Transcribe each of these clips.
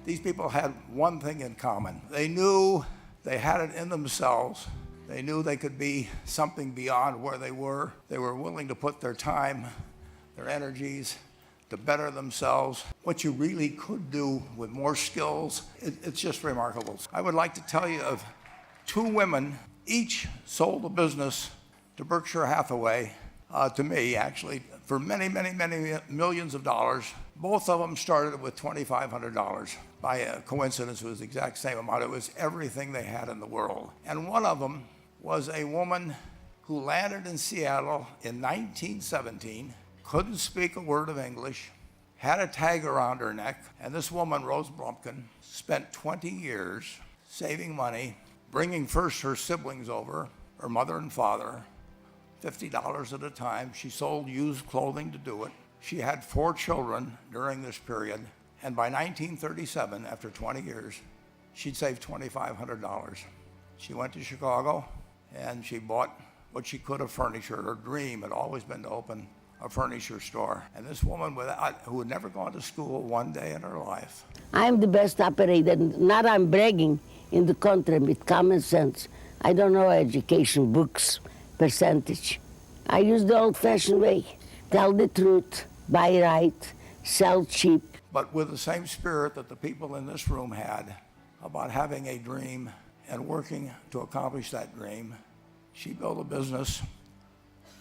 These people had one thing in common. They knew they had it in themselves. They knew they could be something beyond where they were. They were willing to put their time, their energies, to better themselves. What you really could do with more skills, it's just remarkable. I would like to tell you of two women, each sold a business to Berkshire Hathaway, to me actually, for many, many, many millions of dollars. Both of them started with $2,500. By a coincidence, it was the exact same amount. It was everything they had in the world. And one of them was a woman who landed in Seattle in 1917, couldn't speak a word of English, had a tag around her neck, and this woman, Rose Blumkin, spent 20 years saving money, bringing first her siblings over, her mother and father, $50 at a time. She sold used clothing to do it. She had 4 children during this period, and by 1937, after 20 years, she'd saved $2,500. She went to Chicago, and she bought what she could of furniture. Her dream had always been to open a furniture store. And this woman who had never gone to school one day in her life. I'm the best operator, not I'm bragging, in the country with common sense. I don't know education, books, percentage. I use the old-fashioned way. Tell the truth, buy right, sell cheap. But with the same spirit that the people in this room had about having a dream and working to accomplish that dream, she built a business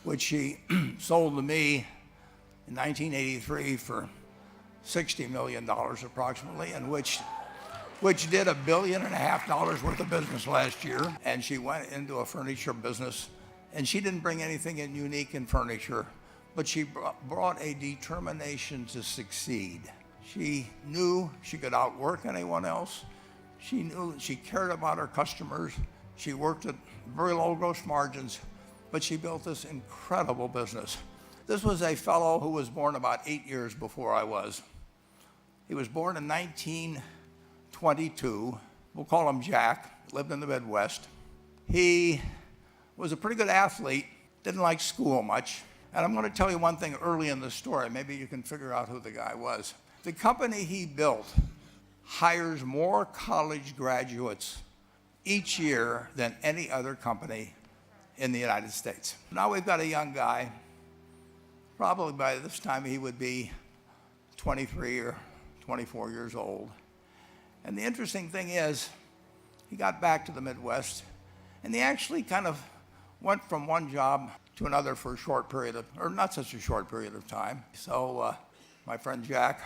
which she sold to me in 1983 for $60 million approximately, and which did $1.5 billion worth of business last year. And she went into a furniture business, and she didn't bring anything unique in furniture, but she brought a determination to succeed. She knew she could outwork anyone else. She knew she cared about her customers. She worked at very low gross margins, but she built this incredible business. This was a fellow who was born about 8 years before I was. He was born in 1922. We'll call him Jack, lived in the Midwest. He was a pretty good athlete, didn't like school much. And I'm going to tell you one thing early in the story. Maybe you can figure out who the guy was. The company he built hires more college graduates each year than any other company in the United States. Now we've got a young guy. Probably by this time he would be 23 or 24 years old. And the interesting thing is, he got back to the Midwest, and he actually kind of went from one job to another for a short period of, or not such a short period of time. So my friend Jack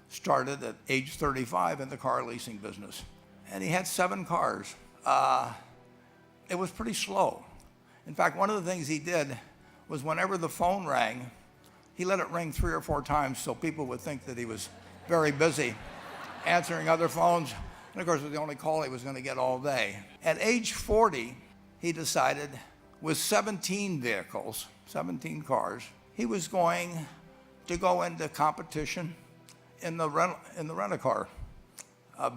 started at age 35 in the car leasing business. And he had 7 cars. It was pretty slow. In fact, one of the things he did was whenever the phone rang, he let it ring 3 or 4 times so people would think that he was very busy answering other phones. And of course, it was the only call he was going to get all day. At age 40, he decided with 17 vehicles, 17 cars, he was going to go into competition in the rent-a-car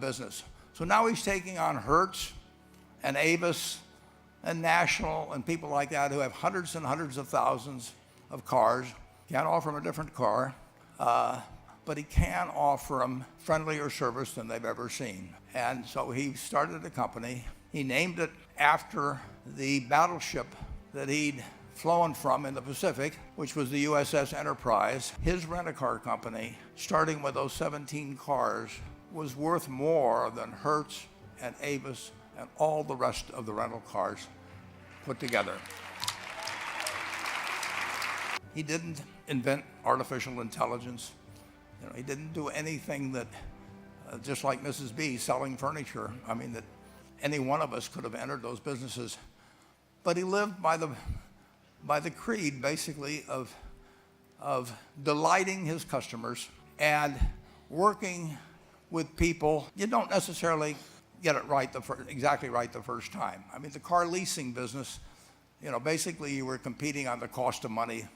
business. So now he's taking on Hertz and Avis and National and people like that who have hundreds and hundreds of thousands of cars. Can't offer them a different car, but he can offer them friendlier service than they've ever seen. And so he started a company. He named it after the battleship that he'd flown from in the Pacific, which was the USS Enterprise. His rent-a-car company, starting with those 17 cars, was worth more than Hertz and Avis and all the rest of the rental cars put together. He didn't invent artificial intelligence. He didn't do anything that, just like Mrs. B selling furniture, that any one of us could have entered those businesses. But he lived by the creed, basically, of delighting his customers and working with people. You don't necessarily get it right exactly right the first time. The car leasing business, basically you were competing on the cost of money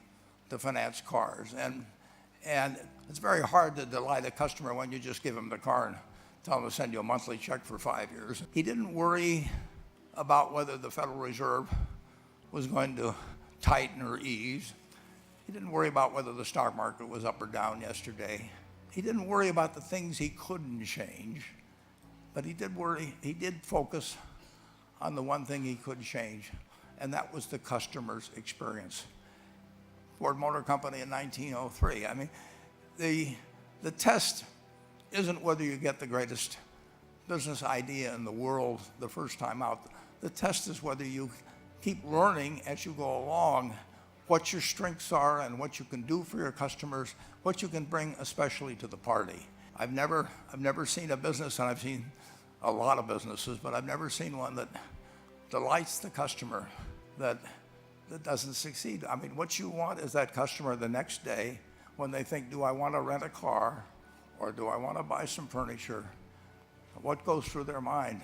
to finance cars. And it's very hard to delight a customer when you just give them the car and tell them to send you a monthly check for 5 years. He didn't worry about whether the Federal Reserve was going to tighten or ease. He didn't worry about whether the stock market was up or down yesterday. he didn't worry about the things he couldn't change, but he did focus on the one thing he could change, and that was the customer's experience. Ford Motor Company in 1903. I mean, the test isn't whether you get the greatest business idea in the world the first time out. The test is whether you keep learning as you go along what your strengths are and what you can do for your customers, what you can bring especially to the party. I've never seen a business, and I've seen a lot of businesses, but I've never seen one that delights the customer that doesn't succeed. I mean, what you want is that customer the next day when they think, do I want to rent a car or do I want to buy some furniture? What goes through their mind?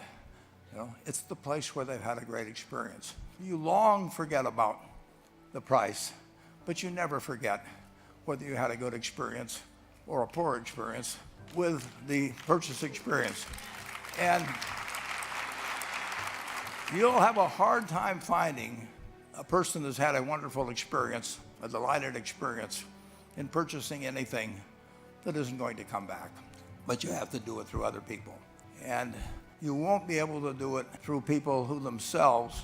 You know, it's the place where they've had a great experience. You long forget about the price, but you never forget whether you had a good experience or a poor experience with the purchase experience. And you'll have a hard time finding a person who's had a wonderful experience, a delighted experience in purchasing anything that isn't going to come back. But you have to do it through other people. And you won't be able to do it through people who themselves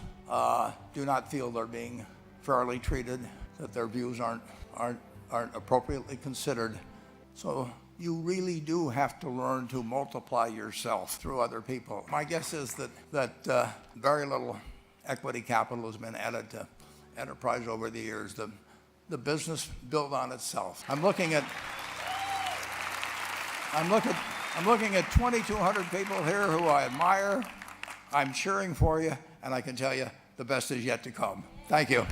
do not feel they're being fairly treated, that their views aren't appropriately considered. So you really do have to learn to multiply yourself through other people. My guess is that very little equity capital has been added to enterprise over the years. The business built on itself. I'm looking at 2,200 people here who I admire. I'm cheering for you, and I can tell you the best is yet to come. Thank you.